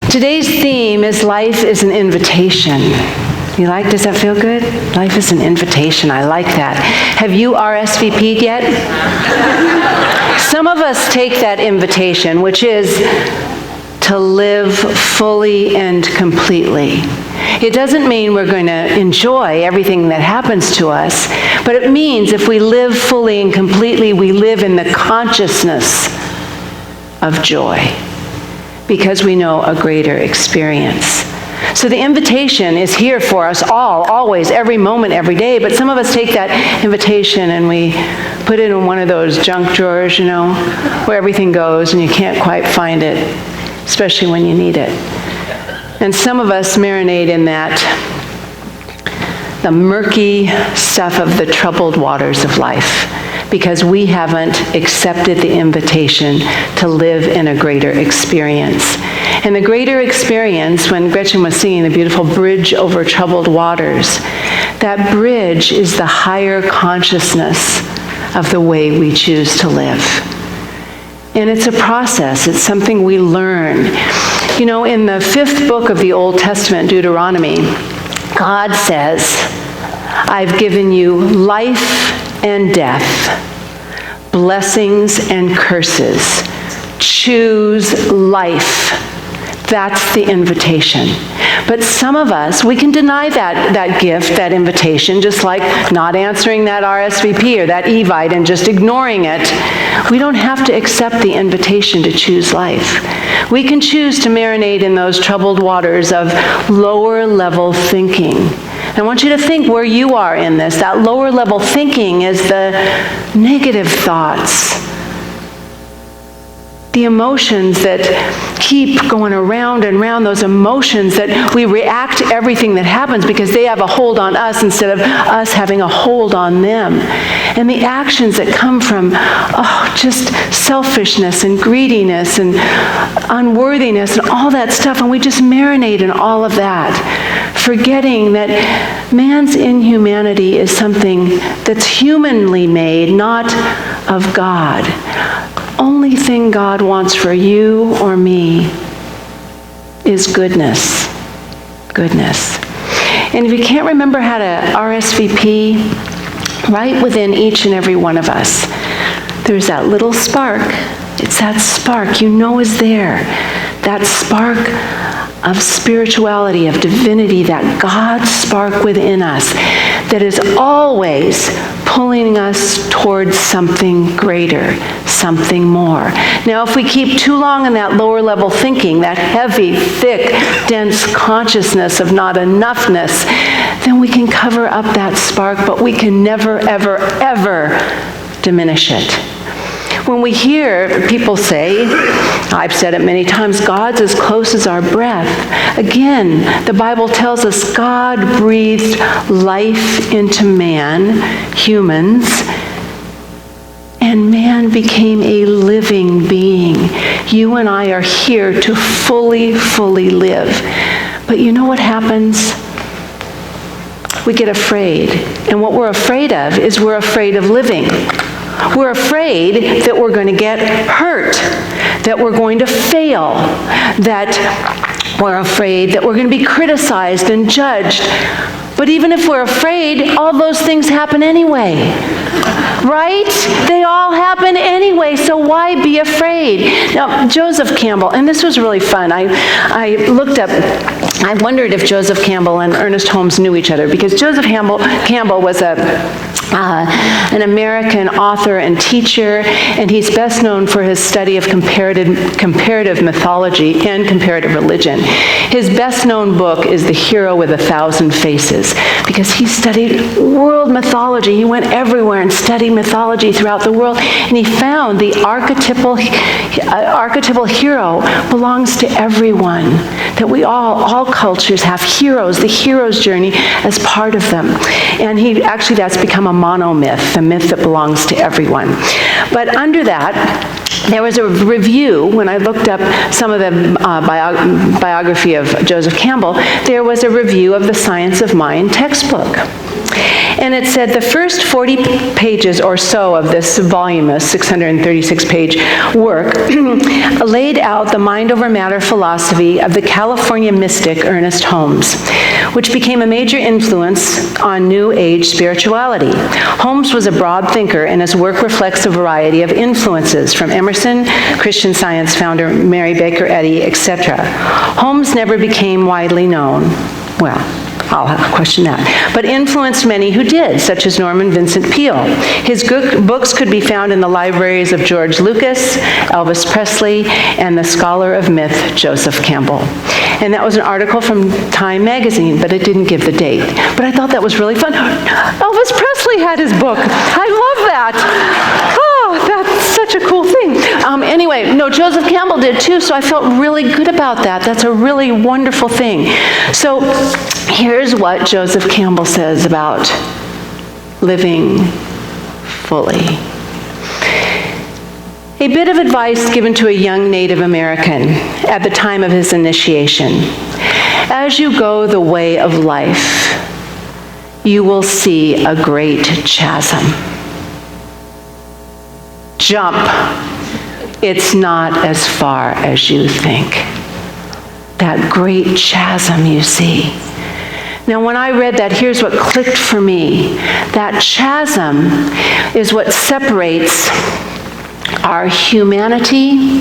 Today's theme is life is an invitation. Does that feel good? Life is an invitation. I like that. Have you RSVP'd yet? Some of us take that invitation, which is to live fully and completely. It doesn't mean we're going to enjoy everything that happens to us, but it means if we live fully and completely, we live in the consciousness of joy because we know a greater experience. So the invitation is here for us all, always, every moment, every day, but some of us take that invitation and we put it in one of those junk drawers, where everything goes and you can't quite find it, especially when you need it. And some of us marinate in the murky stuff of the troubled waters of life because we haven't accepted the invitation to live in a greater experience. And the greater experience, when Gretchen was singing the beautiful Bridge Over Troubled Waters, that bridge is the higher consciousness of the way we choose to live. And it's a process. It's something we learn. In the 5th book of the Old Testament, Deuteronomy, God says, I've given you life and death, blessings and curses. Choose life. That's the invitation. But some of us, we can deny that gift, that invitation, just like not answering that RSVP or that Evite and just ignoring it. We don't have to accept the invitation to choose life. We can choose to marinate in those troubled waters of lower level thinking. I want you to think where you are in this. That lower level thinking is the negative thoughts, the emotions that keep going around and around, those emotions that we react to everything that happens because they have a hold on us instead of us having a hold on them. And the actions that come from, just selfishness and greediness and unworthiness and all that stuff, and we just marinate in all of that, forgetting that man's inhumanity is something that's humanly made, not of God. Only thing God wants for you or me is goodness. Goodness. And if you can't remember how to RSVP, right within each and every one of us, there's that little spark. It's that spark is there. That spark of spirituality, of divinity, that God spark within us that is always pulling us towards something greater, something more. Now, if we keep too long in that lower level thinking, that heavy, thick, dense consciousness of not enoughness, then we can cover up that spark, but we can never, ever, ever diminish it. When we hear people say, I've said it many times, God's as close as our breath. Again, the Bible tells us God breathed life into man, humans, and man became a living being. You and I are here to fully, fully live. But you know what happens? We get afraid. And what we're afraid of is we're afraid of living. We're afraid that we're going to get hurt, that we're going to fail, that we're afraid that we're going to be criticized and judged. But even if we're afraid, all those things happen anyway. Right? They all happen anyway, so why be afraid? Now, Joseph Campbell, and this was really fun. I wondered if Joseph Campbell and Ernest Holmes knew each other, because Joseph Campbell was an American author and teacher, and he's best known for his study of comparative mythology and comparative religion. His best known book is The Hero with 1,000 Faces, because he studied world mythology. He went everywhere and studied mythology throughout the world, and he found the archetypal hero belongs to everyone, that we all cultures have heroes, the hero's journey as part of them. And that's become a monomyth, the myth that belongs to everyone. But under that, there was a review, when I looked up some of the biography of Joseph Campbell, there was a review of the Science of Mind textbook. And it said the first 40 pages or so of this volume, a 636-page work, laid out the mind over matter philosophy of the California mystic Ernest Holmes, which became a major influence on New Age spirituality. Holmes was a broad thinker, and his work reflects a variety of influences from Emerson, Christian Science founder Mary Baker Eddy, etc. Holmes never became widely known. Well, I'll question that. But influenced many who did, such as Norman Vincent Peale. His books could be found in the libraries of George Lucas, Elvis Presley, and the scholar of myth, Joseph Campbell. And that was an article from Time magazine, but it didn't give the date. But I thought that was really fun. Elvis Presley had his book. I love that. Oh, that's such a cool thing. Anyway, no, Joseph Campbell did too, so I felt really good about that. That's a really wonderful thing. So here's what Joseph Campbell says about living fully. A bit of advice given to a young Native American at the time of his initiation. As you go the way of life, you will see a great chasm. Jump. It's not as far as you think. That great chasm you see. Now, when I read that, here's what clicked for me. That chasm is what separates our humanity.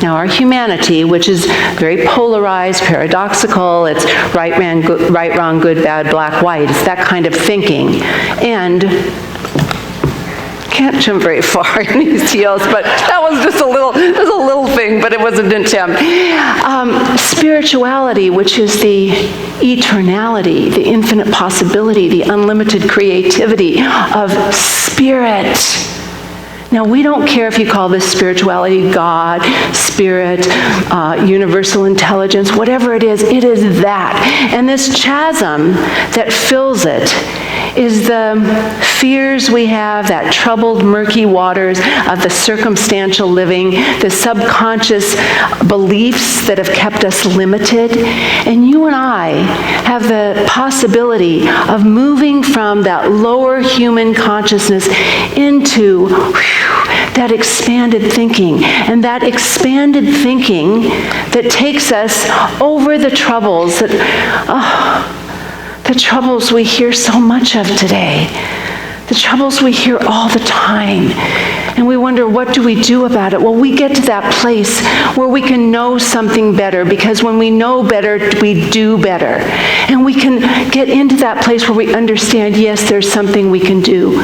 Now, our humanity, which is very polarized, paradoxical, it's right, wrong, good, bad, black, white. It's that kind of thinking. And can't jump very far in these heels, but that was just a little thing, but it was an attempt. Spirituality, which is the eternality, the infinite possibility, the unlimited creativity of spirit. Now, we don't care if you call this spirituality God, spirit, universal intelligence, whatever it is that. And this chasm that fills it is the fears we have, that troubled, murky waters of the circumstantial living, the subconscious beliefs that have kept us limited. And you and I have the possibility of moving from that lower human consciousness into that expanded thinking. And that expanded thinking that takes us over the troubles the troubles we hear so much of today, the troubles we hear all the time, and we wonder, what do we do about it? Well, we get to that place where we can know something better, because when we know better, we do better. And we can get into that place where we understand, yes, there's something we can do.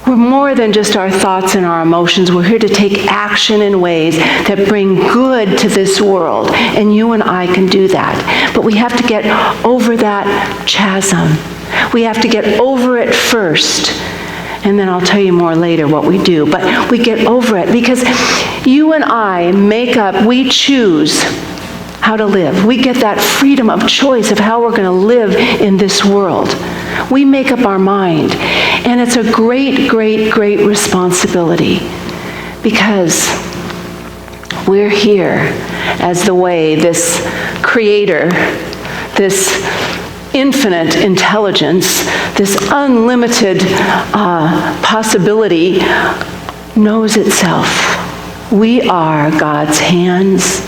We're more than just our thoughts and our emotions. We're here to take action in ways that bring good to this world. And you and I can do that. But we have to get over that chasm. We have to get over it first. And then I'll tell you more later what we do. But we get over it because you and I we choose how to live. We get that freedom of choice of how we're going to live in this world. We make up our mind. And it's a great, great, great responsibility, because we're here as the way this creator, this infinite intelligence, this unlimited possibility knows itself. We are God's hands,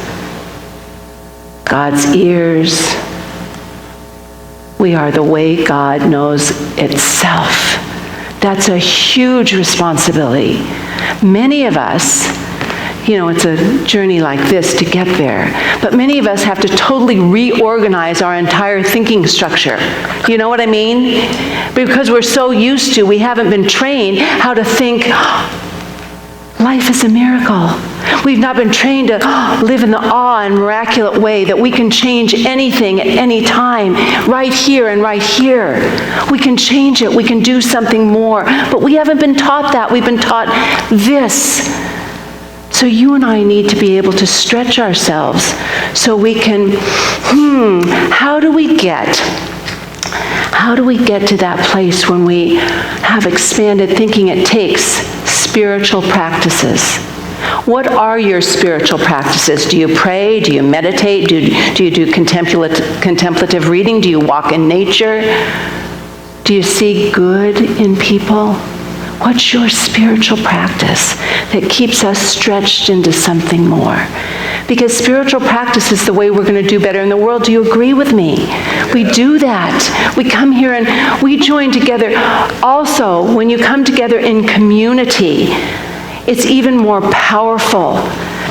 God's ears. We are the way God knows itself. That's a huge responsibility. Many of us, it's a journey like this to get there, but many of us have to totally reorganize our entire thinking structure. You know what I mean? Because we're so used to, we haven't been trained how to think, life is a miracle. We've not been trained to live in the awe and miraculous way that we can change anything at any time, right here and right here. We can change it. We can do something more. But we haven't been taught that. We've been taught this. So you and I need to be able to stretch ourselves so we can, how do we get to that place when we have expanded thinking? It takes spiritual practices. What are your spiritual practices? Do you pray? Do you meditate? Do you do contemplative reading? Do you walk in nature? Do you see good in people? What's your spiritual practice that keeps us stretched into something more? Because spiritual practice is the way we're going to do better in the world. Do you agree with me? We do that. We come here and we join together. Also, when you come together in community, it's even more powerful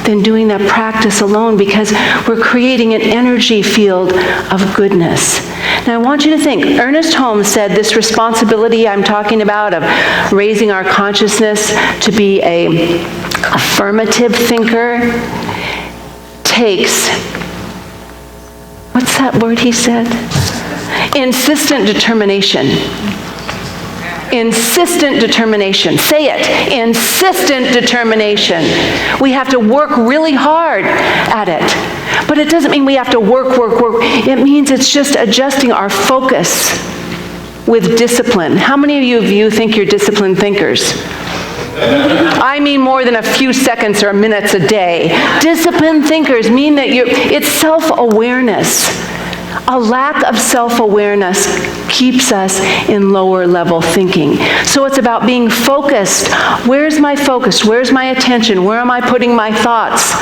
than doing that practice alone, because we're creating an energy field of goodness. Now I want you to think, Ernest Holmes said this responsibility I'm talking about of raising our consciousness to be an affirmative thinker takes, what's that word he said? Insistent determination. Insistent determination. Say it. Insistent determination. We have to work really hard at it. But it doesn't mean we have to work. It means it's just adjusting our focus with discipline. How many of you think you're disciplined thinkers? I mean more than a few seconds or minutes a day. Disciplined thinkers mean that it's self-awareness. A lack of self-awareness keeps us in lower level thinking. So it's about being focused. Where's my focus? Where's my attention? Where am I putting my thoughts?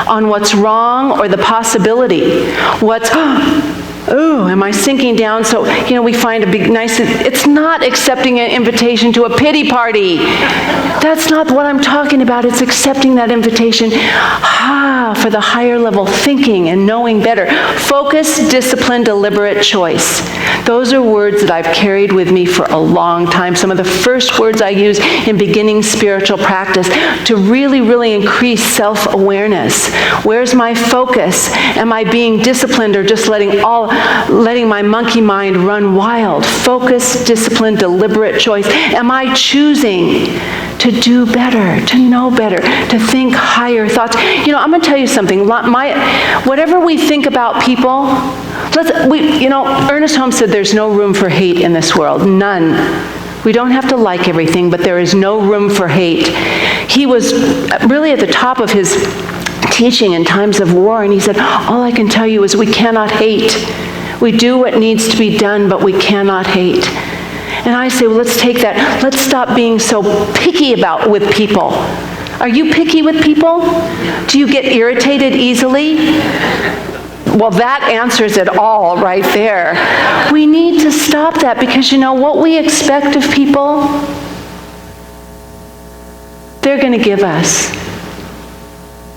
On what's wrong or the possibility? Am I sinking down? So, we find a big, nice, it's not accepting an invitation to a pity party. That's not what I'm talking about. It's accepting that invitation for the higher level thinking and knowing better. Focus, discipline, deliberate choice. Those are words that I've carried with me for a long time. Some of the first words I use in beginning spiritual practice to really, really increase self-awareness. Where's my focus? Am I being disciplined or just letting my monkey mind run wild? Focus, discipline, deliberate choice. Am I choosing to do better, to know better, to think higher thoughts? I'm going to tell you something. Whatever we think about people, Ernest Holmes said there's no room for hate in this world. None. We don't have to like everything, but there is no room for hate. He was really at the top of his teaching in times of war, and he said, all I can tell you is we cannot hate. We do what needs to be done, but we cannot hate. And I say, well, let's take that. Let's stop being so picky with people. Are you picky with people? Do you get irritated easily? Well, that answers it all right there. We need to stop that, because what we expect of people, they're going to give us.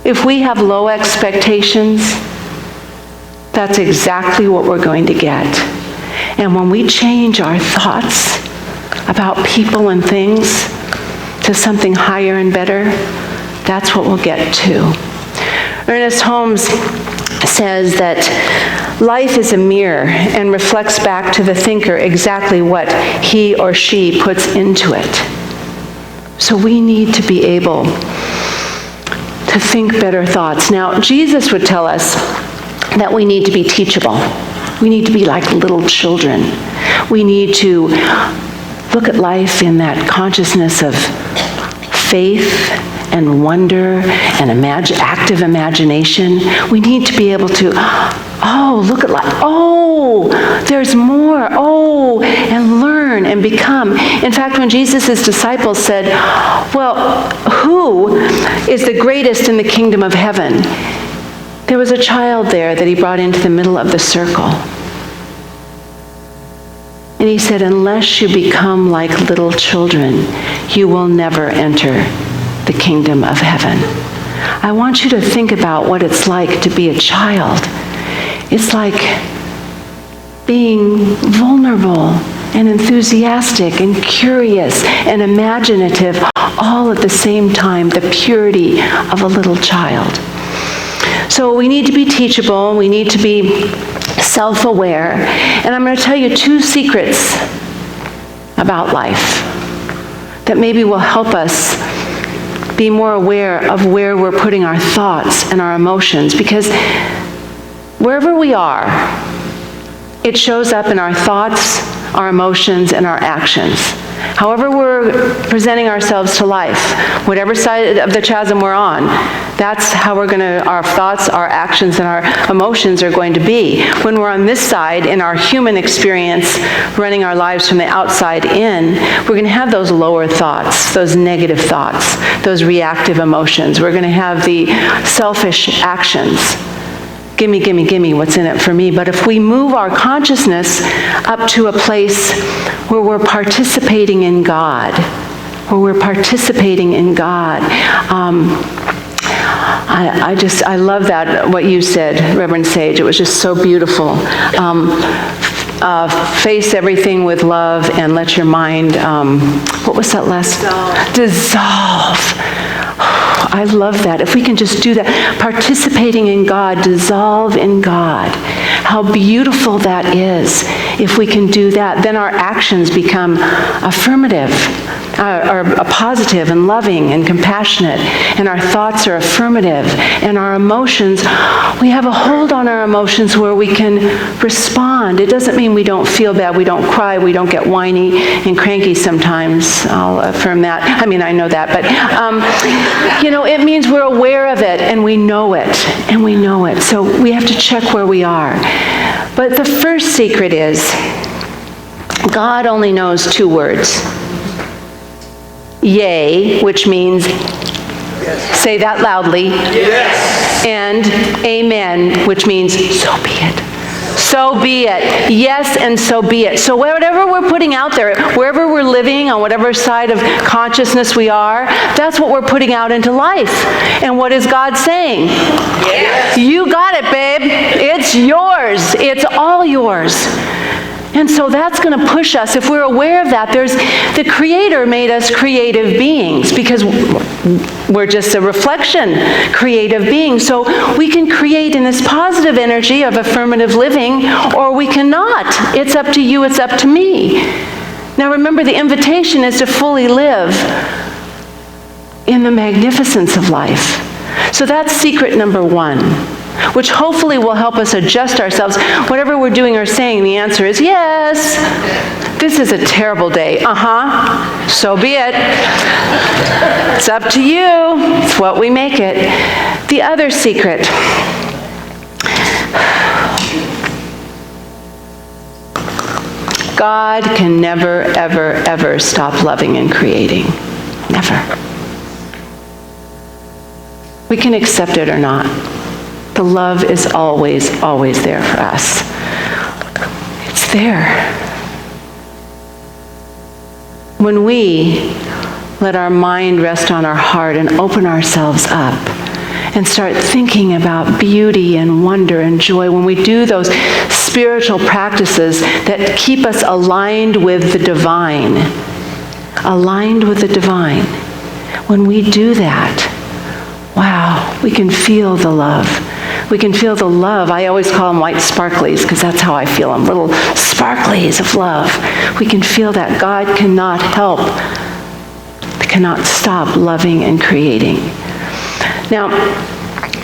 If we have low expectations, that's exactly what we're going to get. And when we change our thoughts about people and things to something higher and better, that's what we'll get to. Ernest Holmes says that life is a mirror and reflects back to the thinker exactly what he or she puts into it. So we need to be able to think better thoughts. Now, Jesus would tell us that we need to be teachable. We need to be like little children. We need to look at life in that consciousness of faith and wonder and active imagination. We need to be able to, look at life. There's more. And learn and become. In fact, when Jesus' disciples said, well, who is the greatest in the kingdom of heaven? There was a child there that he brought into the middle of the circle. And he said, unless you become like little children, you will never enter the kingdom of heaven. I want you to think about what it's like to be a child. It's like being vulnerable and enthusiastic and curious and imaginative all at the same time, the purity of a little child. So we need to be teachable, we need to be self-aware, and I'm going to tell you 2 secrets about life that maybe will help us be more aware of where we're putting our thoughts and our emotions, because wherever we are, it shows up in our thoughts, our emotions, and our actions. However we're presenting ourselves to life, whatever side of the chasm we're on, that's how our thoughts, our actions, and our emotions are going to be. When we're on this side, in our human experience, running our lives from the outside in, we're going to have those lower thoughts, those negative thoughts, those reactive emotions. We're going to have the selfish actions. Gimme, gimme, gimme, what's in it for me? But if we move our consciousness up to a place where we're participating in God, I love that, what you said, Reverend Sage. It was just so beautiful. Face everything with love and let your mind, what was that last? Dissolve. I love that. If we can just do that, participating in God, dissolve in God. How beautiful that is. If we can do that, then our actions become affirmative, are positive and loving and compassionate, and our thoughts are affirmative, and our emotions, we have a hold on our emotions where we can respond. It doesn't mean we don't feel bad, we don't cry, we don't get whiny and cranky sometimes. I'll affirm that. I mean, I know that, but it means we're aware of it and we know it, So we have to check where we are. But the first secret is God only knows 2 words. Yea, which means, yes. Say that loudly. Yes. And amen, which means, so be it. So be it. Yes, and so be it. So whatever we're putting out there, wherever we're living, on whatever side of consciousness we are, that's what we're putting out into life. And what is God saying? Yes. You got it, babe. It's yours. It's all yours. And so that's going to push us. If we're aware of that, the Creator made us creative beings because we're just a reflection, creative beings. So we can create in this positive energy of affirmative living, or we cannot. It's up to you, it's up to me. Now remember, the invitation is to fully live in the magnificence of life. So that's secret number 1. Which hopefully will help us adjust ourselves. Whatever we're doing or saying, the answer is yes. This is a terrible day. So be it. It's up to you. It's what we make it. The other secret. God can never, ever, ever stop loving and creating. Never. We can accept it or not. The love is always, always there for us. It's there. When we let our mind rest on our heart and open ourselves up and start thinking about beauty and wonder and joy, when we do those spiritual practices that keep us aligned with the divine, when we do that, wow, we can feel the love. We can feel the love. I always call them white sparklies because that's how I feel them, little sparklies of love. We can feel that God cannot stop loving and creating. Now,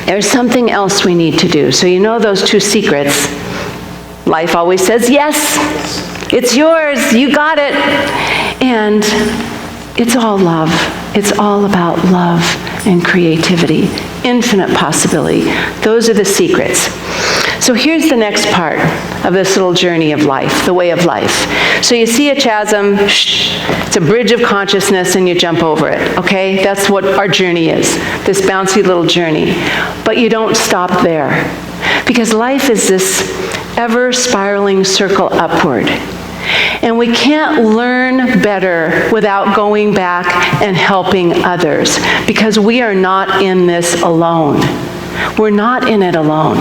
there's something else we need to do. So you know those 2 secrets. Life always says, yes, it's yours, you got it. And it's all love. It's all about love and creativity, infinite possibility. Those are the secrets. So here's the next part of this little journey of life, the way of life. So you see a chasm, it's a bridge of consciousness, and you jump over it, okay? That's what our journey is, this bouncy little journey. But you don't stop there, because life is this ever-spiraling circle upward. And we can't learn better without going back and helping others, because we are not in this alone. We're not in it alone.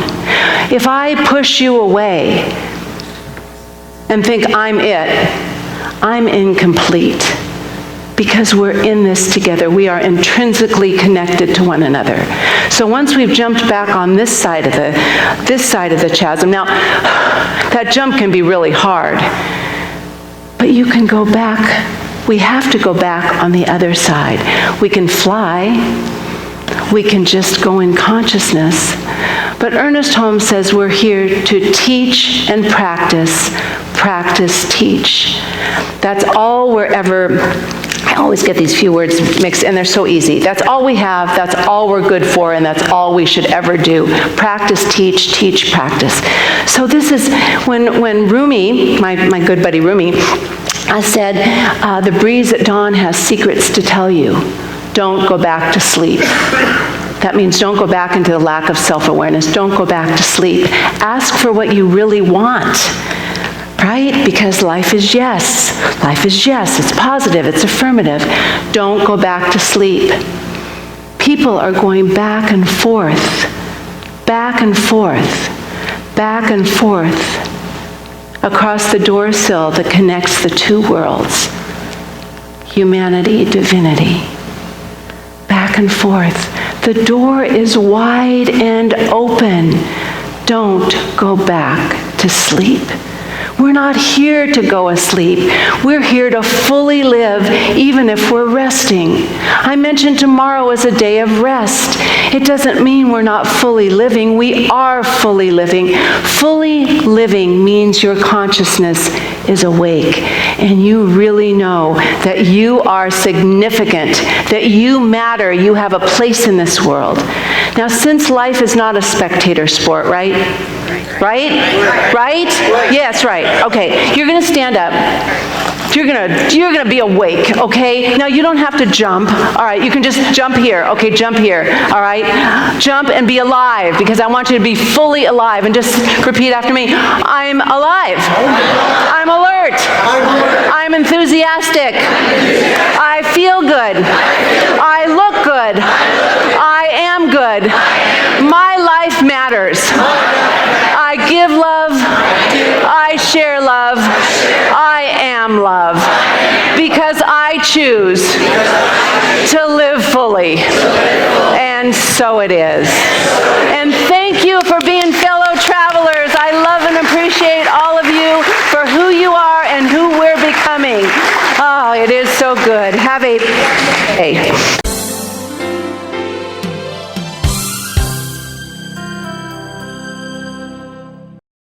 If I push you away and think I'm it, I'm incomplete, because we're in this together. We are intrinsically connected to one another. So once we've jumped back on this side of the chasm, now that jump can be really hard. But you can go back. We have to go back on the other side. We can fly. We can just go in consciousness. But Ernest Holmes says we're here to teach and practice, practice, teach. That's all we're ever, I always get these few words mixed, and they're so easy. That's all we have, that's all we're good for, and that's all we should ever do. Practice, teach, teach, practice. So this is when Rumi, my good buddy Rumi, said, the breeze at dawn has secrets to tell you. Don't go back to sleep. That means don't go back into the lack of self-awareness. Don't go back to sleep. Ask for what you really want, right? Because life is yes. Life is yes. It's positive. It's affirmative. Don't go back to sleep. People are going back and forth, back and forth, back and forth across the door sill that connects the two worlds, humanity, divinity. Back and forth. The door is wide and open. Don't go back to sleep. We're not here to go asleep. We're here to fully live, even if we're resting. I mentioned tomorrow is a day of rest. It doesn't mean we're not fully living. We are fully living. Fully living means your consciousness is awake, and you really know that you are significant, that you matter, you have a place in this world. Now, since life is not a spectator sport, right? Right? Right? Yes, right. Okay, you're going to stand up. You're going to be awake, okay? Now, you don't have to jump. All right, you can just jump here. Okay, jump here. All right? Jump and be alive, because I want you to be fully alive. And just repeat after me. I'm alive. I'm alert. I'm enthusiastic. I feel good. I look good. I am good. My life matters. I give love. I share love. I am love. Because I choose to live fully. And so it is. And thank you for being fellow travelers. I love and appreciate all of you for who you are and who we're becoming. Oh, it is so good. Have a day.